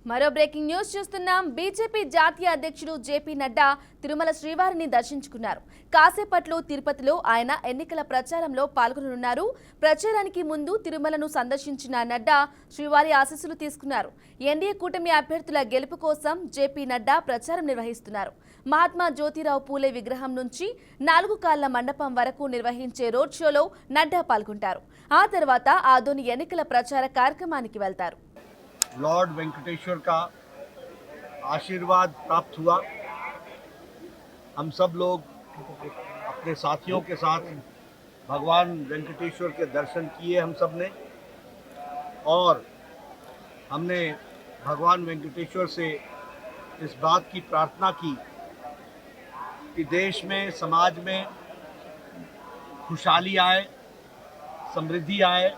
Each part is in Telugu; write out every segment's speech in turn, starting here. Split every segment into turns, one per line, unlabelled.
మరో బ్రేకింగ్ న్యూస్ చూస్తున్నాం. బీజేపీ జాతీయ అధ్యక్షుడు జేపీ నడ్డా తిరుమల శ్రీవారిని దర్శించుకున్నారు. కాసేపట్లో తిరుపతిలో ఆయన ఎన్నికల ప్రచారంలో పాల్గొననున్నారు. ప్రచారానికి ముందు తిరుమలను సందర్శించిన నడ్డా శ్రీవారి ఆశీస్సులు తీసుకున్నారు. ఎన్డీఏ కూటమి అభ్యర్థుల గెలుపు కోసం జేపీ నడ్డా ప్రచారం నిర్వహిస్తున్నారు. మహాత్మా జ్యోతిరావు పూలే విగ్రహం నుంచి 4 కాళ్ల మండపం వరకు నిర్వహించే రోడ్ షోలో నడ్డా పాల్గొంటారు. ఆ తర్వాత ఆదోని ఎన్నికల ప్రచార కార్యక్రమానికి వెళ్తారు.
लॉर्ड वेंकटेश्वर का आशीर्वाद प्राप्त हुआ। हम सब लोग अपने साथियों के साथ भगवान वेंकटेश्वर के दर्शन किए हम सब ने, और हमने भगवान वेंकटेश्वर से इस बात की प्रार्थना की कि देश में, समाज में खुशहाली आए, समृद्धि आए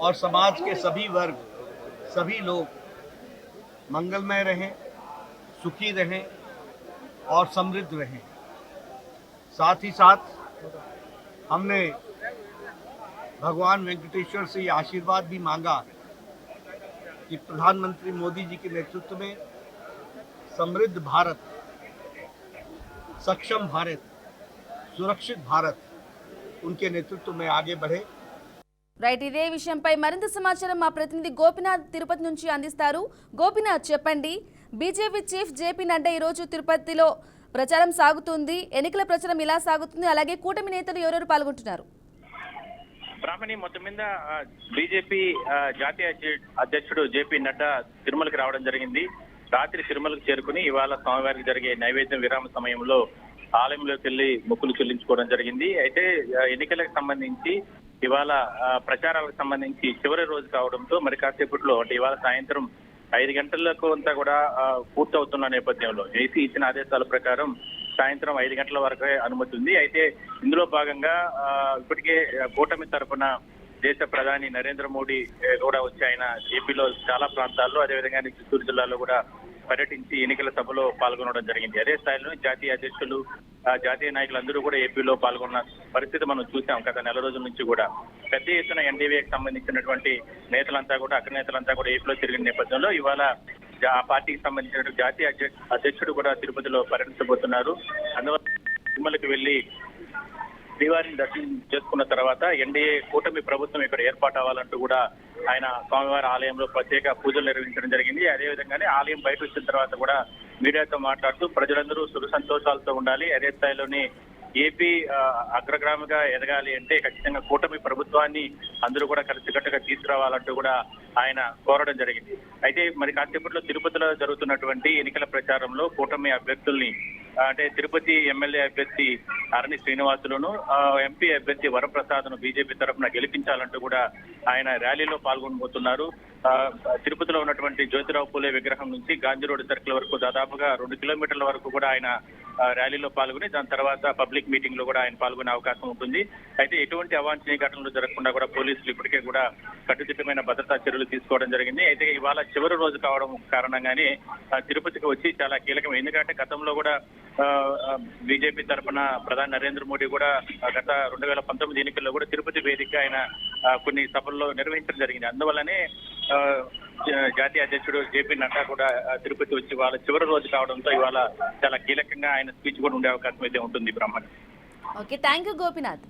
और समाज के सभी वर्ग, सभी लोग मंगलमय रहें, सुखी रहें और समृद्ध रहें। साथ ही साथ हमने भगवान वेंकटेश्वर से ये आशीर्वाद भी मांगा कि प्रधानमंत्री मोदी जी के नेतृत्व में समृद्ध भारत, सक्षम भारत, सुरक्षित भारत उनके नेतृत्व में आगे बढ़े।
రైట్, ఇదే విషయంపై మరింత సమాచారం మా ప్రతినిధి గోపినాథ్ తిరుపతి నుంచి అందిస్తారు. గోపినాథ్, చెప్పండి. బీజేపీ చీఫ్ జేపీ నడ్డా ఈరోజు తిరుపతిలో ప్రచారం సాగుతుంది. ఎన్నికల ప్రచారం ఇలా సాగుతుంది, అలాగే కూటమి నేతలు ఎవరెవరు పాల్గొంటున్నారు?
బ్రాహ్మణి, మొత్తం మీద బీజేపీ జాతీయ అధ్యక్షుడు జేపీ నడ్డా తిరుమలకి రావడం జరిగింది. రాత్రి తిరుమలకు చేరుకుని ఇవాళ స్వామివారికి జరిగే నైవేద్యం విరామ సమయంలో ఆలయంలోకి వెళ్లి మొక్కులు చెల్లించుకోవడం జరిగింది. అయితే ఎన్నికలకు సంబంధించి ఇవాళ ప్రచారాలకు సంబంధించి చివరి రోజు కావడంతో మరి కాసేపట్లో అంటే ఇవాళ సాయంత్రం 5 గంటలకు అంతా కూడా పూర్తవుతున్న నేపథ్యంలో ఏసీ ఇచ్చిన ఆదేశాల ప్రకారం సాయంత్రం 5 గంటల వరకే అనుమతి ఉంది. అయితే ఇందులో భాగంగా ఇప్పటికే కూటమి తరఫున దేశ ప్రధాని నరేంద్ర మోడీ కూడా వచ్చి ఆయన ఏపీలో చాలా ప్రాంతాల్లో, అదేవిధంగా చిత్తూరు జిల్లాలో కూడా పర్యటించి ఎన్నికల సభలో పాల్గొనడం జరిగింది. అదే స్థాయిలో జాతీయ అధ్యక్షులు, జాతీయ నాయకులందరూ కూడా ఏపీలో పాల్గొన్న పరిస్థితి మనం చూసాం. గత నెల రోజుల నుంచి కూడా పెద్ద ఎత్తున ఎన్డీఏకి సంబంధించినటువంటి నేతలంతా కూడా, అగ్రనేతలంతా కూడా ఏపీలో తిరిగిన నేపథ్యంలో ఇవాళ ఆ పార్టీకి సంబంధించిన జాతీయ అధ్యక్షుడు కూడా తిరుపతిలో పర్యటించబోతున్నారు. అందువల్ల తిరుమలకి వెళ్లి శ్రీవారిని దర్శనం చేసుకున్న తర్వాత ఎన్డీఏ కూటమి ప్రభుత్వం ఇక్కడ ఏర్పాటు అవ్వాలంటూ కూడా ఆయన స్వామివారి ఆలయంలో ప్రత్యేక పూజలు నిర్వహించడం జరిగింది. అదేవిధంగానే ఆలయం బయట వచ్చిన తర్వాత కూడా మీడియాతో మాట్లాడుతూ ప్రజలందరూ సుఖ సంతోషాలతో ఉండాలి, అదే స్థాయిలోని ఏపీ అగ్రగ్రామిగా ఎదగాలి అంటే ఖచ్చితంగా కూటమి ప్రభుత్వాన్ని అందరూ కూడా కలిసికట్టుగా తీసుకురావాలంటూ కూడా ఆయన కోరడం జరిగింది. అయితే మరి కాసేపట్లో తిరుపతిలో జరుగుతున్నటువంటి ఎన్నికల ప్రచారంలో కూటమి అభ్యర్థుల్ని అంటే తిరుపతి ఎమ్మెల్యే అభ్యర్థి అరణి శ్రీనివాసులను, ఎంపీ అభ్యర్థి వరప్రసాద్ను బీజేపీ తరఫున గెలిపించాలంటూ కూడా ఆయన ర్యాలీలో పాల్గొనబోతున్నారు. తిరుపతిలో ఉన్నటువంటి జ్యోతిరావు పూలే విగ్రహం నుంచి గాంధీ రోడ్ సర్కిల్ వరకు దాదాపుగా 2 కిలోమీటర్ల వరకు కూడా ఆయన ర్యాలీలో పాల్గొని దాని తర్వాత పబ్లిక్ మీటింగ్ లో కూడా ఆయన పాల్గొనే అవకాశం ఉంటుంది. అయితే ఎటువంటి అవాంఛనీయ ఘటనలు జరగకుండా కూడా పోలీసులు ఇప్పటికే కూడా కట్టుదిట్టమైన భద్రతా చర్యలు తీసుకోవడం జరిగింది. అయితే ఇవాళ చివరి రోజు కావడం కారణంగానే తిరుపతికి వచ్చి చాలా కీలకం. ఎందుకంటే గతంలో కూడా బీజేపీ తరఫున ప్రధాని నరేంద్ర మోడీ కూడా గత 2019 ఎన్నికల్లో కూడా తిరుపతి వేదిక ఆయన కొన్ని సభల్లో నిర్వహించడం జరిగింది. అందువల్లనే జాతీయ అధ్యక్షుడు జేపీ నడ్డా కూడా తిరుపతి వచ్చి వాళ్ళ చివరి రోజు కావడంతో ఇవాళ చాలా కీలకంగా ఆయన స్పీచ్ కూడా ఉండే అవకాశం అయితే ఉంటుంది. Brahman.
Okay, thank you Gopinath.